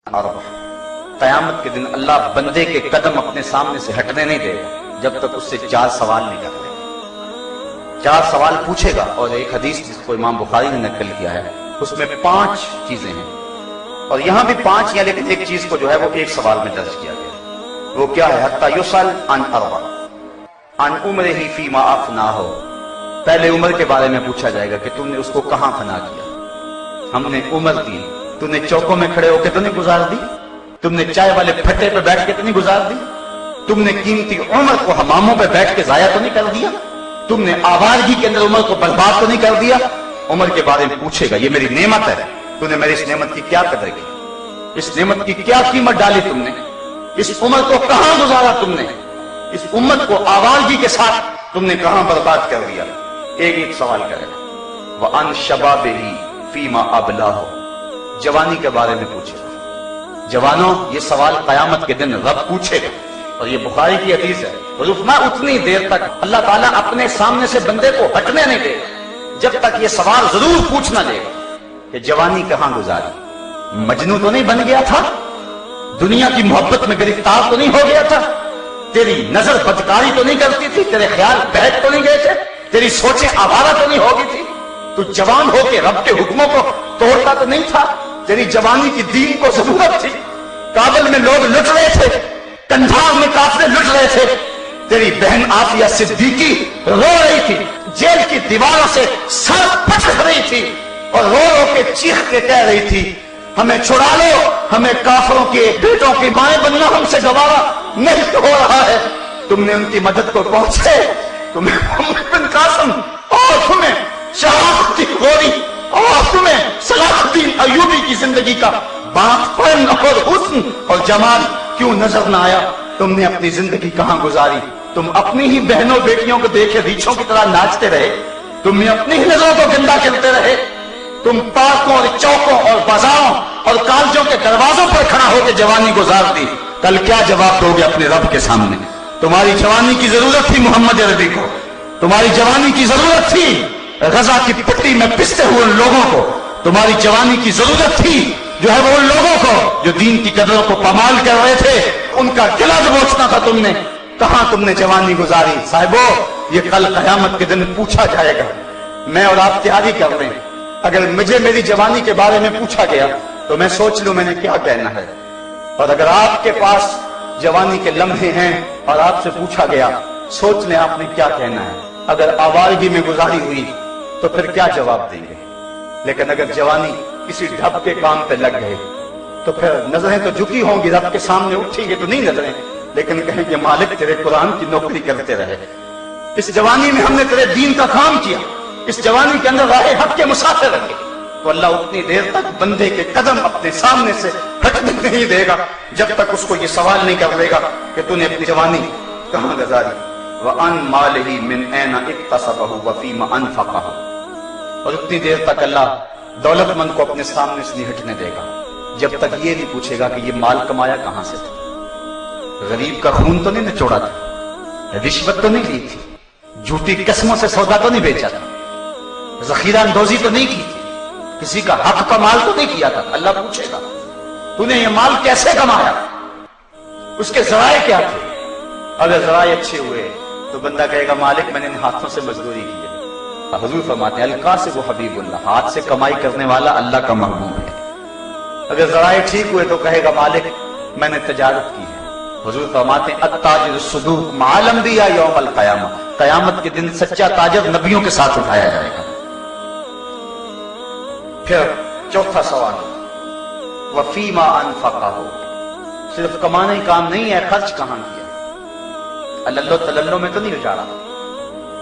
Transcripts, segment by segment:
اربع قیامت کے دن اللہ بندے کے قدم اپنے سامنے سے ہٹنے نہیں دے گا جب تک اس سے 4 سوال نہیں کرتے. 4 سوال پوچھے گا. اور ایک حدیث جس کو امام بخاری نے نقل کیا ہے اس میں 5 چیزیں ہیں اور یہاں بھی 5 ہیں، لیکن ایک چیز کو جو ہے وہ ایک سوال میں درج کیا گیا. وہ کیا ہے؟ حتی یسأل عن اربع عن عمرہ فیما افناہ. پہلے عمر کے بارے میں پوچھا جائے گا کہ تم نے اس کو کہاں فنا کیا. ہم نے عمر دی، تم نے چوکوں میں کھڑے ہو کے تو نہیں گزار دی، تم نے چائے والے پھٹے پہ بیٹھ کے تو نہیں گزار دی، تم نے قیمتی عمر کو حماموں پہ بیٹھ کے ضائع تو نہیں کر دیا، تم نے آوارگی کے اندر عمر کو برباد تو نہیں کر دیا. عمر کے بارے میں پوچھے گا. یہ میری نعمت ہے، تم نے میری اس نعمت کی کیا قدر کی، اس نعمت کی کیا قیمت ڈالی تم نے، اس عمر کو کہاں گزارا تم نے، اس امت کو آوارگی کے ساتھ تم نے کہاں برباد کر دیا. ایک سوال کرے گا. وَعَنْ شَبَابِهِ فِيمَا أَبْلَاهُ. جوانی کے بارے میں پوچھے گا. جوانوں، یہ سوال قیامت کے دن رب پوچھے گا اور یہ بخاری کی حدیث ہے. رکنا اتنی دیر تک اللہ تعالیٰ اپنے سامنے سے بندے کو ہٹنے نہیں دے گا جب تک یہ سوال ضرور پوچھنا دے گا کہ جوانی کہاں گزاری. مجنوں تو نہیں بن گیا تھا، دنیا کی محبت میں گرفتار تو نہیں ہو گیا تھا، تیری نظر بدکاری تو نہیں کرتی تھی، تیرے خیال بہک تو نہیں گئے تھے، تیری سوچیں آوارہ تو نہیں ہو گئی تھی، تو جوان ہو کے رب کے حکموں کو توڑتا تو نہیں تھا، تیری جوانی کی دین کو ضرورت تھی. کابل میں لوگ لٹ رہے تھے، کندھار میں کافرے لٹ رہے تھے، تیری بہن آفیہ صدیقی رو رہی تھی، جیل کی دیواروں سے سر پھٹ رہی تھی اور رو رو کے چیخ کے کہہ رہی تھی ہمیں چھڑا لو، ہمیں کافروں کے بیٹوں کی مائیں بننا ہم سے گوارا نہیں ہو رہا ہے. تم نے ان کی مدد کو پہنچے، تمہیں محمد بن قاسم اور تمہیں شہادت غوری اور تمہیں صلاح الدین ایوبی کی زندگی کا بات فن اور حسن اور جمال کیوں نظر نہ آیا. تم نے اپنی زندگی کہاں گزاری؟ تم اپنی ہی بہنوں بیٹیوں کو دیکھے ریچھوں کی طرح ناچتے رہے، تم نے اپنی ہی نظروں کو گندا کرتے رہے، تم پارکوں اور چوکوں اور بازاروں اور کالجوں کے دروازوں پر کھڑا ہو کے جوانی گزار دی. کل کیا جواب دو گے اپنے رب کے سامنے؟ تمہاری جوانی کی ضرورت تھی محمد عربی کو، تمہاری جوانی کی ضرورت تھی غزہ کی پٹی میں پستے ہوئے لوگوں کو، تمہاری جوانی کی ضرورت تھی جو ہے وہ ان لوگوں کو جو دین کی قدروں کو پامال کر رہے تھے، ان کا گلا دبوچنا تھا تم نے. کہاں تم نے جوانی گزاری؟ صاحبو، یہ کل قیامت کے دن پوچھا جائے گا. میں اور آپ تیاری کر رہے ہیں. اگر مجھے میری جوانی کے بارے میں پوچھا گیا تو میں سوچ لوں میں نے کیا کہنا ہے، اور اگر آپ کے پاس جوانی کے لمحے ہیں اور آپ سے پوچھا گیا سوچ لیں آپ نے کیا کہنا ہے. اگر آوارگی میں گزاری ہوئی تو پھر کیا جواب دیں گے؟ لیکن اگر جوانی کسی ڈھب کے کام پہ لگ گئے تو پھر نظریں تو جھکی ہوں گی، رب کے سامنے اٹھیں گے تو نہیں نظریں، لیکن کہیں گے مالک تیرے قرآن کی نوکری کرتے رہے، اس جوانی میں ہم نے تیرے دین کا کام کیا، اس جوانی کے اندر راہ حق کے مسافر رکھے. تو اللہ اتنی دیر تک بندے کے قدم اپنے سامنے سے ہٹنے نہیں دے گا جب تک اس کو یہ سوال نہیں کر دے گا کہ تو نے اپنی جوانی کہاں گزاری. وَأَنْ مَالِهِ مِنْ أَيْنَ اكْتَسَبَهُ وَفِيمَ أَنْفَقَهُ. اور اتنی دیر تک اللہ دولت مند کو اپنے سامنے سے نہیں ہٹنے دے گا جب تک یہ نہیں پوچھے گا کہ یہ مال کمایا کہاں سے تھا. غریب کا خون تو نہیں نچوڑا تھا، رشوت تو نہیں لی تھی، جھوٹی قسموں سے سودا تو نہیں بیچا تھا، ذخیرہ اندوزی تو نہیں کی تھی، کسی کا حق کا مال تو نہیں کیا تھا. اللہ پوچھے گا تو نے یہ مال کیسے کمایا، اس کے ذرائع کیا تھے. اگر ذرائع اچھے ہوئے تو بندہ کہے گا مالک میں نے ان ہاتھوں سے مزدوری کی ہے. حضور فرماتے ہیں القاسب حبیب اللہ، ہاتھ سے کمائی کرنے والا اللہ کا محبوب ہے. اگر ذرائع ٹھیک ہوئے تو کہے گا مالک میں نے تجارت کی ہے. حضور فرماتے ہیں التاجر الصدوق مع الانبیاء یوم القیامہ، قیامت کے دن سچا تاجر نبیوں کے ساتھ اٹھایا جائے گا. پھر چوتھا سوال وفیما انفقہ. صرف کمانا ہی کام نہیں ہے، خرچ کہاں کیا. اللہ تللو میں تو نہیں اجاڑا.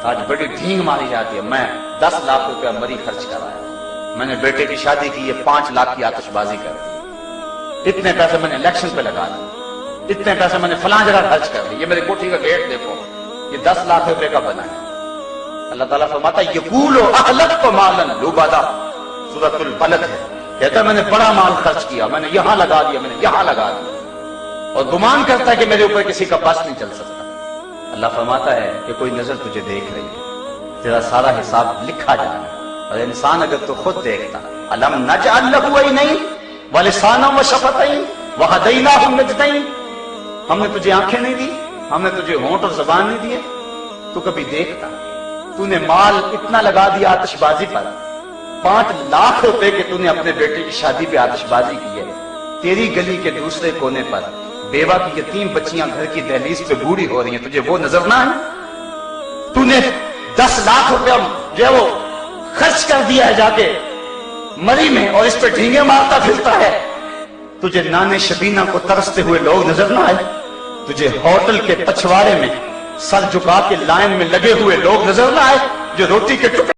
آج بڑی ڈھینگ ماری جاتی ہے میں 10 لاکھ روپیہ مری خرچ کرایا، میں نے بیٹے کی شادی کی، یہ 5 لاکھ کی آتش بازی کر دی، اتنے پیسے میں نے الیکشن پہ لگا دی، اتنے پیسے میں نے فلاں جگہ خرچ کر دی، یہ میری کوٹھی کا گیٹ دیکھو یہ 10 لاکھ روپے کا بنا ہے. اللہ تعالیٰ فرماتا ہے یقول اہلکت مالا لبدا، سورۃ البلد ہے، کہتا ہے میں نے بڑا مال خرچ کیا، میں نے یہاں لگا دیا، میں نے یہاں لگا دیا، اور گمان کرتا ہے کہ میرے اوپر کسی کا بس نہیں چل سکتا. اللہ فرماتا ہے کہ کوئی نظر تجھے دیکھ رہی ہے، تیرا سارا حساب لکھا جا رہا ہے. اور انسان اگر تو خود دیکھتا الم نجعل لہ عینین، وَلِسَانًا وَشَفَتَيْنِ وَهَدَيْنَاهُ النَّجْدَيْنِ. ہم نے تجھے آنکھیں نہیں دی, ہم نے تجھے ہونٹ اور زبان نہیں دیے, تو کبھی دیکھتا. تو نے مال اتنا لگا دیا آتش بازی پر, 5 لاکھ روپے کے تو نے اپنے بیٹے کی شادی پہ آتش بازی کی ہے. تیری گلی کے دوسرے کونے پر بیوہ کی یتیم بچیاں گھر کی دہلیز پہ بوڑھی ہو رہی ہیں, تجھے وہ نظر نہ آئے؟ تو نے 10 لاکھ روپے جو ہے وہ خرچ کر دیا ہے جا کے مری میں, اور اس پہ ڈھینگے مارتا پھرتا ہے. تجھے نانے شبینہ کو ترستے ہوئے لوگ نظر نہ آئے؟ تجھے ہوٹل کے پچھواڑے میں سر جھکا کے لائن میں لگے ہوئے لوگ نظر نہ آئے جو روٹی کے ٹکڑے